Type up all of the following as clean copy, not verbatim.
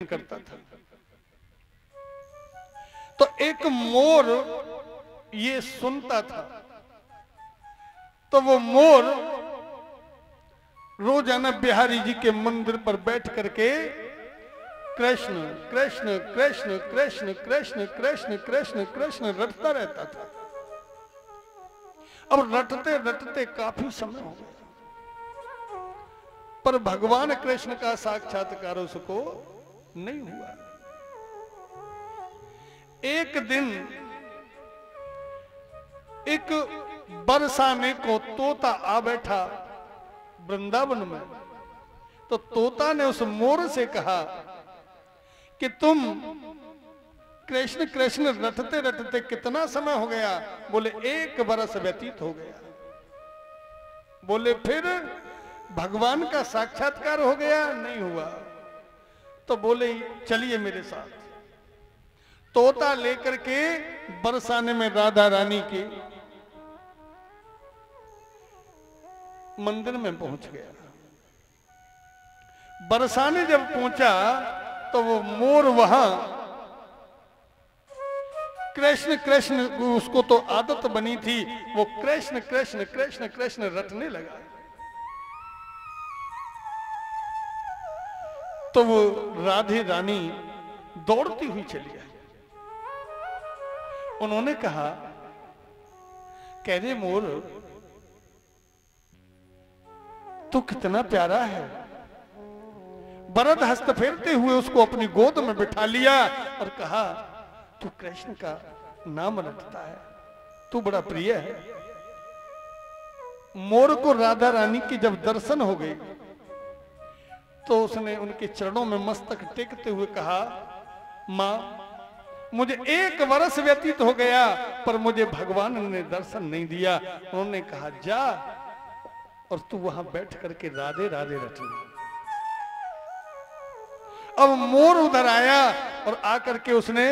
करता था। तो एक मोर ये सुनता था, तो वो मोर रोजाना बिहारी जी के मंदिर पर बैठ करके कृष्ण कृष्ण कृष्ण कृष्ण कृष्ण कृष्ण कृष्ण कृष्ण रटता रहता था। अब रटते रटते काफी समय हो गया, पर भगवान कृष्ण का साक्षात्कार उसको नहीं हुआ। एक दिन एक बरसाने को तोता आ बैठा वृंदावन में। तो तोता ने उस मोर से कहा कि तुम कृष्ण कृष्ण रटते रटते कितना समय हो गया? बोले 1 बरस व्यतीत हो गया। बोले फिर भगवान का साक्षात्कार हो गया? नहीं हुआ। तो बोले चलिए मेरे साथ। तोता लेकर के बरसाने में राधा रानी के मंदिर में पहुंच गया। बरसाने जब पहुंचा तो वो मोर वहां कृष्ण कृष्ण, उसको तो आदत बनी थी, वो कृष्ण कृष्ण कृष्ण कृष्ण रटने लगा। तो वो राधे रानी दौड़ती हुई चली आई। उन्होंने कहा, कह रहे मोर तू कितना प्यारा है। वरद हस्त फेरते हुए उसको अपनी गोद में बिठा लिया और कहा, तू कृष्ण का नाम रटता है, तू बड़ा प्रिय है। मोर को राधा रानी की जब दर्शन हो गई तो उसने उनके चरणों में मस्तक टेकते हुए कहा, मां मुझे 1 वर्ष व्यतीत हो गया पर मुझे भगवान ने दर्शन नहीं दिया। उन्होंने कहा जा और तू वहां बैठ करके राधे राधे रटना। अब मोर उधर आया और आकर के उसने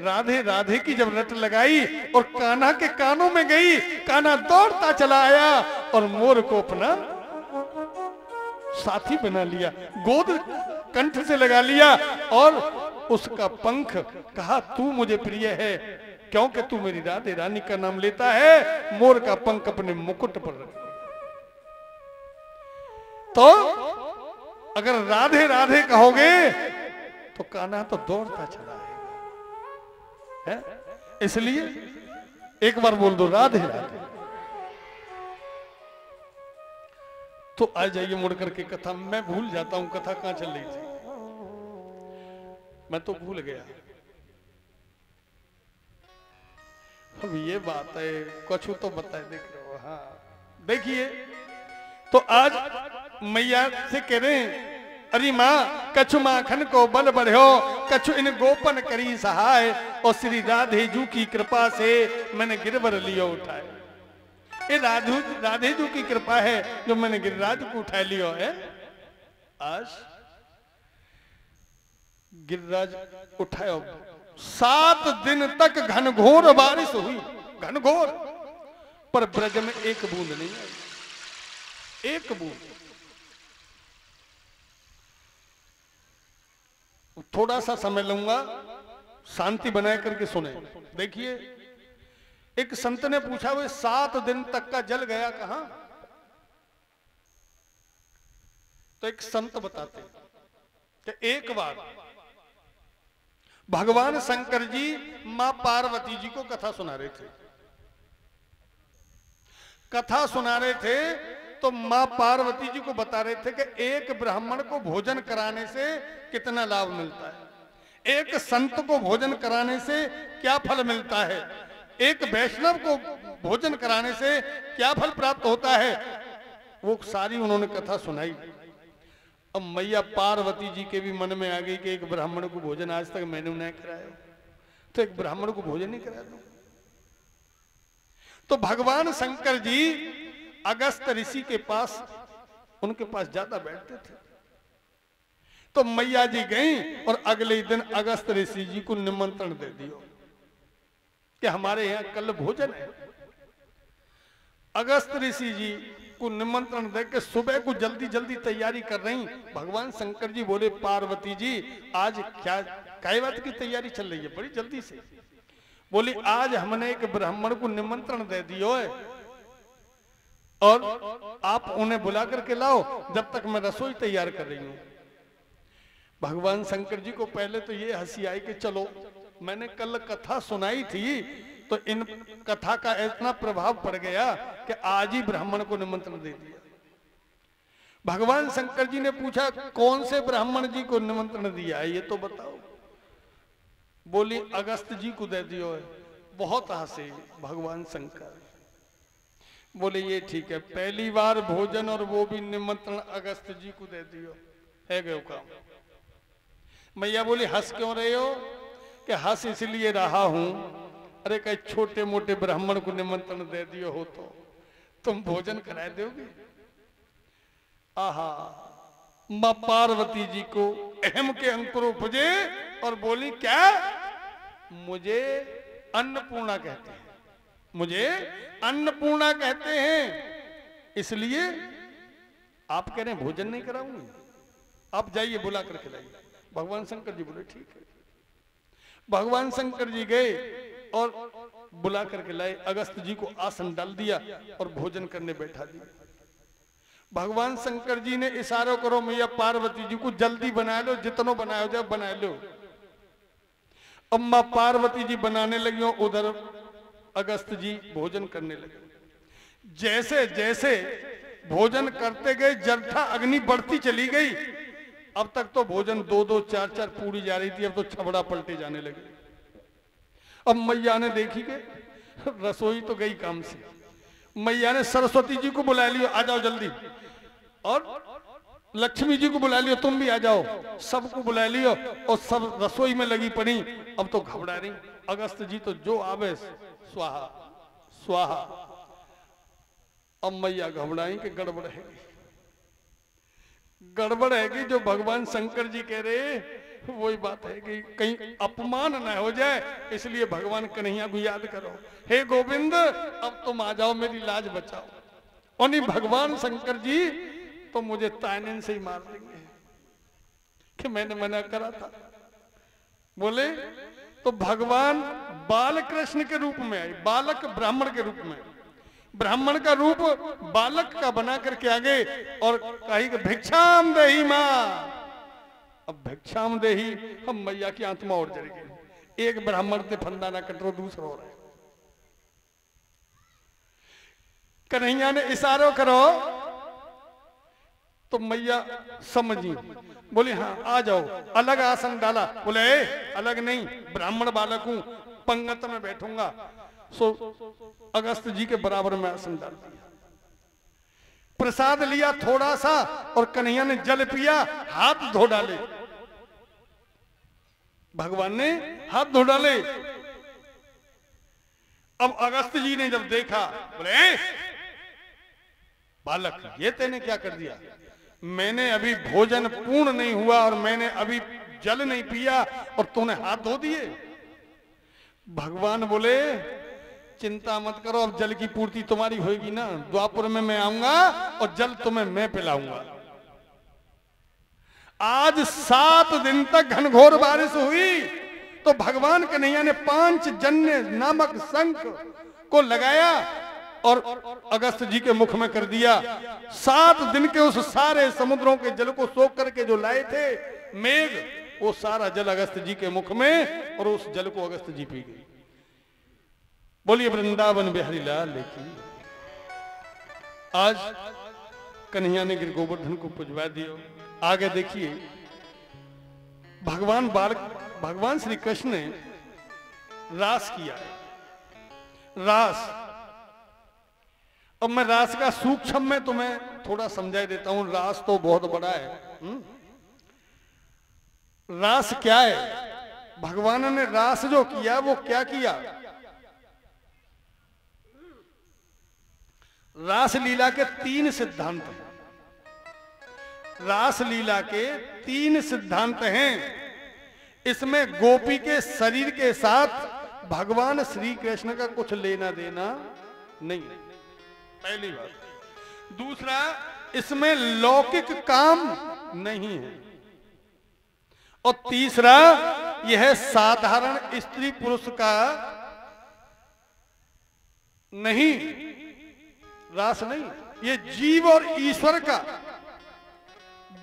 राधे राधे की जब रट लगाई और कान्हा के कानों में गई, कान्हा दौड़ता चला आया और मोर को अपना साथी बना लिया, गोद कंठ से लगा लिया और उसका पंख कहा, तू मुझे प्रिय है क्योंकि तू मेरी राधे रानी का नाम लेता है। मोर का पंख अपने मुकुट पर रख। तो अगर राधे राधे कहोगे तो कान्हा तो दौड़ता चला आएगा, है? इसलिए एक बार बोल दो राधे राधे। तो आ जाइए मुड़ करके कथा। मैं भूल जाता हूं कथा कहां चल रही थी, मैं तो भूल गया। अब ये बात है, कुछ तो बताए देख रहे हो। हाँ देखिए, तो आज मैया से कह रहे हैं, अरे माँ कछु माखन को बल बढ़ो, कछु इन गोपन करी सहाय, और श्री राधे जू की कृपा से मैंने गिरवर लियो उठाए। ये राधे जू की कृपा है जो मैंने गिरिराज को उठा लियो है। आज गिरिराज उठायो। 7 दिन तक घनघोर बारिश हुई, घनघोर, पर ब्रज में एक बूंद नहीं आई, एक बूंद। थोड़ा सा समय लूंगा, शांति बनाए करके सुने। देखिए, एक संत ने पूछा, वे 7 दिन तक का जल गया कहां? तो एक संत बताते कि एक बार भगवान शंकर जी मां पार्वती जी को कथा सुना रहे थे। कथा सुना रहे थे तो मां पार्वती जी को बता रहे थे कि एक ब्राह्मण को भोजन कराने से कितना लाभ मिलता है, एक संत को भोजन कराने से क्या फल मिलता है, एक वैष्णव को भोजन कराने से क्या फल प्राप्त होता है। वो सारी उन्होंने कथा सुनाई। अब मैया पार्वती जी के भी मन में आ गई कि एक ब्राह्मण को भोजन आज तक मैंने नहीं कराया, तो एक ब्राह्मण को भोजन नहीं करा दूं। तो भगवान शंकर जी अगस्त ऋषि के पास, उनके पास ज्यादा बैठते थे। तो मैया जी गई और अगले दिन अगस्त ऋषि जी को निमंत्रण दे दिया कि हमारे यहां कल भोजन है। अगस्त ऋषि जी को निमंत्रण दे के सुबह को जल्दी जल्दी तैयारी कर रही। भगवान शंकर जी बोले पार्वती जी आज क्या बात की तैयारी चल रही है बड़ी जल्दी से? बोली आज हमने एक ब्राह्मण को निमंत्रण दे दियो है और आप उन्हें बुला करके लाओ जब तक मैं रसोई तैयार कर रही हूं। भगवान शंकर जी को पहले तो ये हंसी आई कि चलो मैंने कल कथा सुनाई थी तो इन कथा का इतना प्रभाव पड़ गया कि आज ही ब्राह्मण को निमंत्रण दे दिया। भगवान शंकर जी ने पूछा कौन से ब्राह्मण जी को निमंत्रण दिया है ये तो बताओ। बोली अगस्त जी को दे दियो है। बहुत हंसे भगवान शंकर। बोले ये ठीक है, पहली बार भोजन और वो भी निमंत्रण अगस्त जी को दे दियो है गयो काम। मैया बोली हंस क्यों रहे हो? कि हंस इसलिए रहा हूं, अरे कहीं छोटे मोटे ब्राह्मण को निमंत्रण दे दियो हो तो तुम भोजन करा दोगे। आहा, मां पार्वती जी को अहम के अंकुर उपजे और बोली क्या? मुझे अन्नपूर्णा कहते हैं, मुझे अन्नपूर्णा कहते हैं, इसलिए आप कह रहे हैं भोजन नहीं कराऊंगी, आप जाइए बुला कर खिलाइए। भगवान शंकर जी बोले ठीक है। भगवान शंकर जी गए और बुला करके लाए। अगस्त जी को आसन डाल दिया और भोजन करने बैठा दिया। भगवान शंकर जी ने इशारा करो मैया पार्वती जी को जल्दी बना लो, जितनो बनाओ जाए बना लो। अब मां पार्वती जी बनाने लगी, उधर अगस्त जी भोजन करने लगे। जैसे जैसे भोजन करते गए जलथा अग्नि बढ़ती चली गई। अब तक तो भोजन 2-2 4-4 पूरी जा रही थी, अब तो छबड़ा पलटे जाने लगे। अब मैया ने देखी के रसोई तो गई काम से। मैया ने सरस्वती जी को बुला लियो, आ जाओ जल्दी, और लक्ष्मी जी को बुला लियो, तुम भी आ जाओ। सबको बुला लियो और सब रसोई में लगी पड़ी। अब तो घबरा रही। अगस्त जी तो जो आवे स्वाहा स्वाहा। अब मैया घबराई कि गड़बड़ है, गड़बड़ है कि जो भगवान शंकर जी कह रहे वही बात है कि कहीं अपमान न हो जाए, इसलिए भगवान कन्हैया को याद करो। हे गोविंद अब तुम आ जाओ, मेरी लाज बचाओ। और नहीं भगवान शंकर जी तो मुझे तायनेन से ही मार देंगे कि मैंने मना करा था। बोले तो भगवान बाल कृष्ण के रूप में आए, बालक ब्राह्मण के रूप में। ब्राह्मण का रूप बालक का बना करके आ गए और कही कि भिक्षाम देही मां। अब भिक्षाम देही, हम मैया की आत्मा और जल गई। एक ब्राह्मण से फंदा ना कटरो, दूसरा हो रहा है। कन्हैया ने इशारो करो तो मैया समझी, बोली हाँ आ जाओ। अलग आसन डाला, बोले अलग नहीं, ब्राह्मण बालक हूं, पंगत में बैठूंगा। सो अगस्त जी के बराबर में आसन डाल दिया। प्रसाद लिया थोड़ा सा और कन्हैया ने जल पिया, हाथ धो डाले। भगवान ने हाथ धो डाले। अब अगस्त जी ने जब देखा, बोले बालक ये तेने क्या कर दिया? मैंने अभी भोजन पूर्ण नहीं हुआ और मैंने अभी जल नहीं पिया और तूने हाथ धो दिए। भगवान बोले चिंता मत करो, अब जल की पूर्ति तुम्हारी होगी ना। द्वापर में मैं आऊंगा और जल तुम्हें मैं पिलाऊंगा। आज 7 दिन तक घनघोर बारिश हुई तो भगवान कन्हैया ने 5 जन्य नामक शंख को लगाया और अगस्त जी के मुख में कर दिया। 7 दिन के उस सारे समुद्रों के जल को सोख करके जो लाए थे मेघ, वो सारा जल अगस्त जी के मुख में, और उस जल को अगस्त जी पी गई। बोलिए वृंदावन बिहारी लाल की। आज कन्हैया ने गिर गोवर्धन को पुजवा दिया। आगे देखिए भगवान श्री कृष्ण ने रास किया। रास, अब मैं रास का सूक्ष्म में तुम्हें थोड़ा समझा देता हूं। रास तो बहुत बड़ा है। रास क्या है? भगवान ने रास जो किया वो क्या किया? रास लीला के 3 सिद्धांत हैं। रास लीला के 3 सिद्धांत हैं। इसमें गोपी के शरीर के साथ भगवान श्री कृष्ण का कुछ लेना देना नहीं। पहली बात। दूसरा, इसमें लौकिक काम नहीं है। और तीसरा, यह साधारण स्त्री पुरुष का नहीं, रास नहीं, ये जीव और ईश्वर का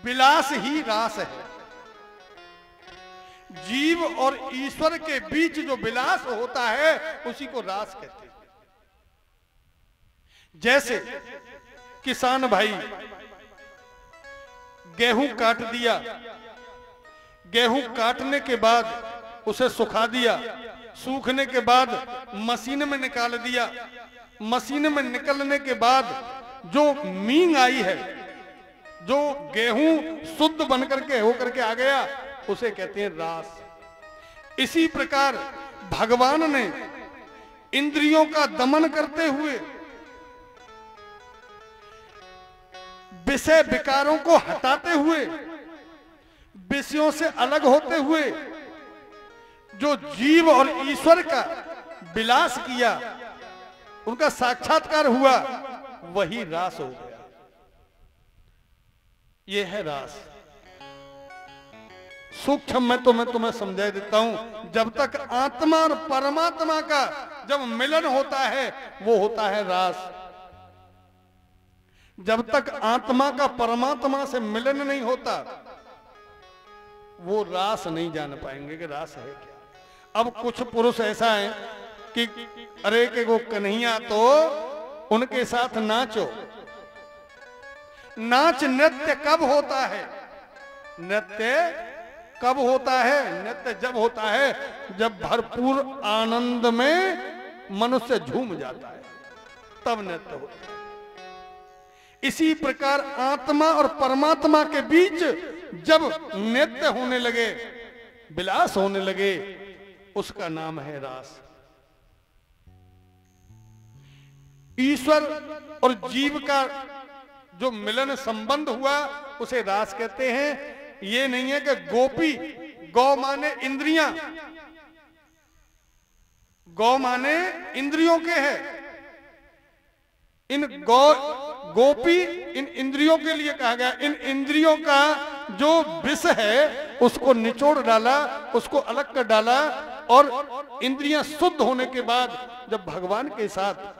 विलास ही रास है। जीव और ईश्वर के बीच जो विलास होता है उसी को रास कहते हैं। जैसे किसान भाई गेहूं काट दिया, गेहूं काटने के बाद उसे सुखा दिया, सूखने के बाद मशीन में निकाल दिया, मशीन में निकलने के बाद जो मींग आई है, जो गेहूं शुद्ध बनकर के होकर के आ गया, उसे कहते हैं रास। इसी प्रकार भगवान ने इंद्रियों का दमन करते हुए, विषय विकारों को हटाते हुए, विषयों से अलग होते हुए जो जीव और ईश्वर का विलास किया, उनका साक्षात्कार हुआ, वही रास हो गया। यह है रास। सूक्ष्म में तो मैं तुम्हें समझा देता हूं। जब तक आत्मा और परमात्मा का जब मिलन होता है वो होता है रास। जब तक आत्मा का परमात्मा से मिलन नहीं होता वो रास नहीं जान पाएंगे कि रास है क्या। अब कुछ पुरुष ऐसा है कि अरे के वो कन्हैया तो उनके साथ नाचो। नाच नृत्य कब होता है? नृत्य कब होता है? नृत्य जब होता है जब भरपूर आनंद में मनुष्य झूम जाता है, तब नृत्य होता है। इसी प्रकार आत्मा और परमात्मा के बीच जब नृत्य होने लगे, विलास होने लगे, उसका नाम है रास। ईश्वर और जीव का जो मिलन संबंध हुआ उसे रास कहते हैं। ये नहीं है कि गोपी, गौ माने इंद्रियां, गौ माने इंद्रियों के है। इन गोपी इन इंद्रियों के लिए कहा गया। इन इंद्रियों का जो विष है उसको निचोड़ डाला, उसको अलग कर डाला, और इंद्रियां शुद्ध होने के बाद जब भगवान के साथ